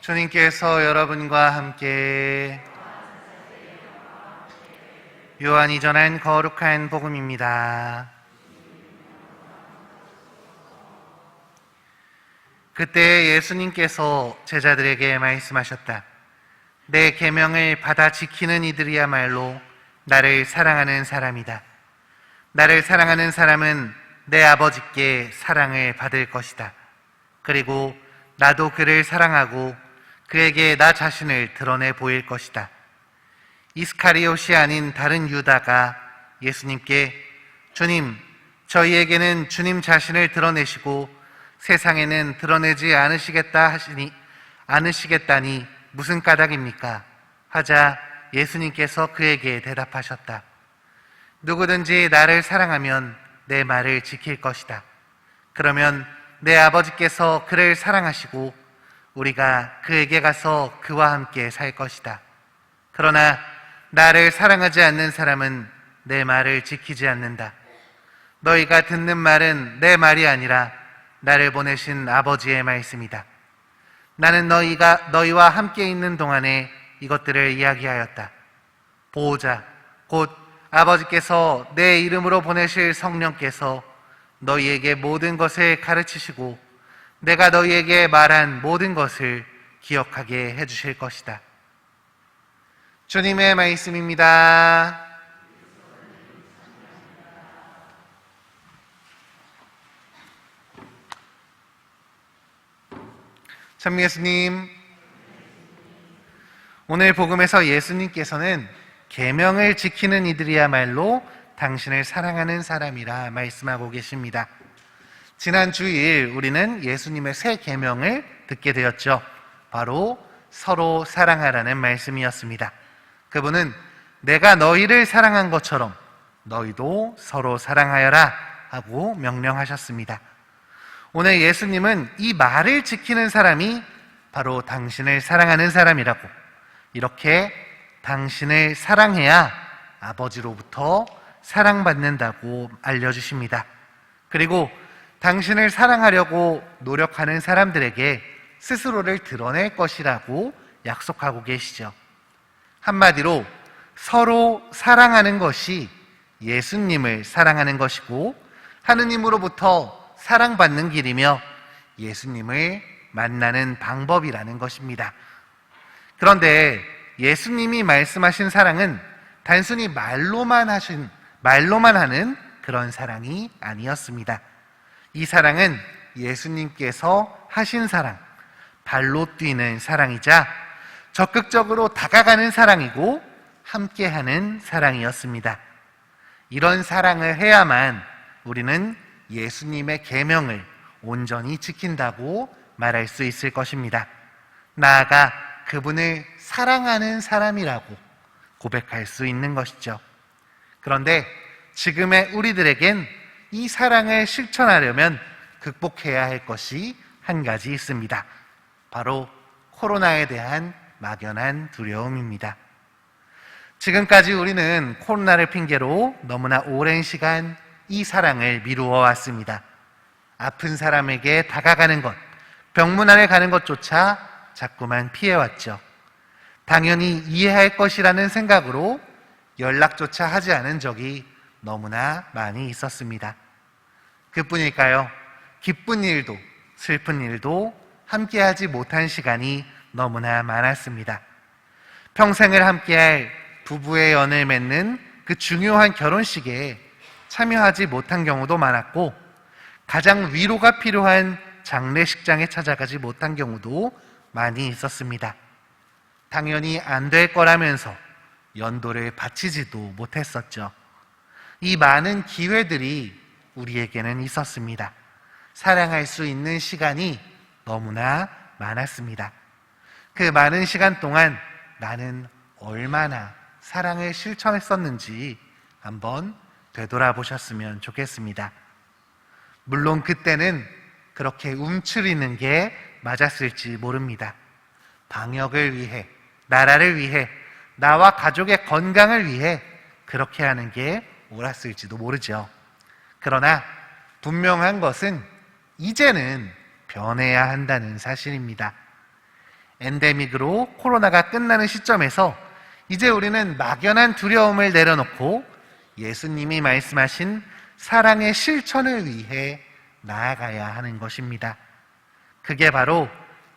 주님께서 여러분과 함께 요한이 전한 거룩한 복음입니다. 그때 예수님께서 제자들에게 말씀하셨다. 내 계명을 받아 지키는 이들이야말로 나를 사랑하는 사람이다. 나를 사랑하는 사람은 내 아버지께 사랑을 받을 것이다. 그리고 나도 그를 사랑하고 그에게 나 자신을 드러내 보일 것이다. 이스카리옷이 아닌 다른 유다가 예수님께 주님, 저희에게는 주님 자신을 드러내시고 세상에는 드러내지 않으시겠다니 무슨 까닭입니까? 하자 예수님께서 그에게 대답하셨다. 누구든지 나를 사랑하면 내 말을 지킬 것이다. 그러면 내 아버지께서 그를 사랑하시고 우리가 그에게 가서 그와 함께 살 것이다. 그러나 나를 사랑하지 않는 사람은 내 말을 지키지 않는다. 너희가 듣는 말은 내 말이 아니라 나를 보내신 아버지의 말씀이다. 나는 너희와 함께 있는 동안에 이것들을 이야기하였다. 보호자, 곧 아버지께서 내 이름으로 보내실 성령께서 너희에게 모든 것을 가르치시고 내가 너희에게 말한 모든 것을 기억하게 해주실 것이다. 주님의 말씀입니다. 참 예수님, 오늘 복음에서 예수님께서는 계명을 지키는 이들이야말로 당신을 사랑하는 사람이라 말씀하고 계십니다. 지난 주일 우리는 예수님의 새 계명을 듣게 되었죠. 바로 서로 사랑하라는 말씀이었습니다. 그분은 내가 너희를 사랑한 것처럼 너희도 서로 사랑하여라 하고 명령하셨습니다. 오늘 예수님은 이 말을 지키는 사람이 바로 당신을 사랑하는 사람이라고, 이렇게 당신을 사랑해야 아버지로부터 사랑받는다고 알려주십니다. 그리고 당신을 사랑하려고 노력하는 사람들에게 스스로를 드러낼 것이라고 약속하고 계시죠. 한마디로 서로 사랑하는 것이 예수님을 사랑하는 것이고 하느님으로부터 사랑받는 길이며 예수님을 만나는 방법이라는 것입니다. 그런데 예수님이 말씀하신 사랑은 단순히 말로만 하는 그런 사랑이 아니었습니다. 이 사랑은 예수님께서 하신 사랑, 발로 뛰는 사랑이자 적극적으로 다가가는 사랑이고 함께하는 사랑이었습니다. 이런 사랑을 해야만 우리는 예수님의 계명을 온전히 지킨다고 말할 수 있을 것입니다. 나아가 그분을 사랑하는 사람이라고 고백할 수 있는 것이죠. 그런데 지금의 우리들에겐 이 사랑을 실천하려면 극복해야 할 것이 한 가지 있습니다. 바로 코로나에 대한 막연한 두려움입니다. 지금까지 우리는 코로나를 핑계로 너무나 오랜 시간 이 사랑을 미루어 왔습니다. 아픈 사람에게 다가가는 것, 병문안에 가는 것조차 자꾸만 피해왔죠. 당연히 이해할 것이라는 생각으로 연락조차 하지 않은 적이 너무나 많이 있었습니다. 그뿐일까요? 기쁜 일도 슬픈 일도 함께하지 못한 시간이 너무나 많았습니다. 평생을 함께할 부부의 연을 맺는 그 중요한 결혼식에 참여하지 못한 경우도 많았고 가장 위로가 필요한 장례식장에 찾아가지 못한 경우도 많이 있었습니다. 당연히 안 될 거라면서 연도를 바치지도 못했었죠. 이 많은 기회들이 우리에게는 있었습니다. 사랑할 수 있는 시간이 너무나 많았습니다. 그 많은 시간 동안 나는 얼마나 사랑을 실천했었는지 한번 되돌아보셨으면 좋겠습니다. 물론 그때는 그렇게 움츠리는 게 맞았을지 모릅니다. 방역을 위해, 나라를 위해, 나와 가족의 건강을 위해 그렇게 하는 게 옳았을지도 모르죠. 그러나 분명한 것은 이제는 변해야 한다는 사실입니다. 엔데믹으로 코로나가 끝나는 시점에서 이제 우리는 막연한 두려움을 내려놓고 예수님이 말씀하신 사랑의 실천을 위해 나아가야 하는 것입니다. 그게 바로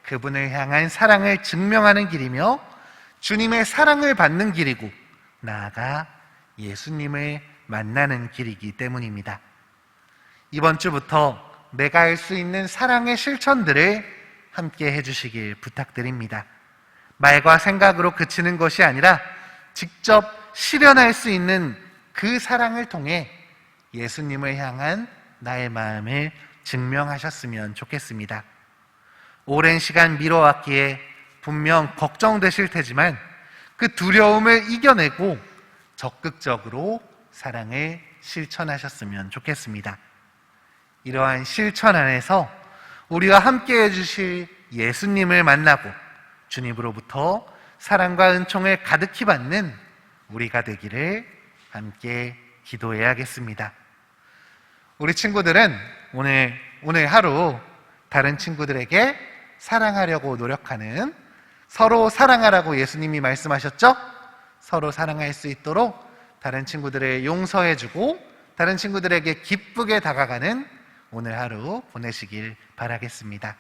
그분을 향한 사랑을 증명하는 길이며 주님의 사랑을 받는 길이고 나아가 예수님을 만나는 길이기 때문입니다. 이번 주부터 내가 할 수 있는 사랑의 실천들을 함께 해주시길 부탁드립니다. 말과 생각으로 그치는 것이 아니라 직접 실현할 수 있는 그 사랑을 통해 예수님을 향한 나의 마음을 증명하셨으면 좋겠습니다. 오랜 시간 미뤄왔기에 분명 걱정되실 테지만 그 두려움을 이겨내고 적극적으로 사랑을 실천하셨으면 좋겠습니다. 이러한 실천 안에서 우리와 함께 해주실 예수님을 만나고 주님으로부터 사랑과 은총을 가득히 받는 우리가 되기를 함께 기도해야겠습니다. 우리 친구들은 오늘 하루 다른 친구들에게 사랑하려고 노력하는, 서로 사랑하라고 예수님이 말씀하셨죠? 서로 사랑할 수 있도록 다른 친구들을 용서해주고 다른 친구들에게 기쁘게 다가가는 오늘 하루 보내시길 바라겠습니다.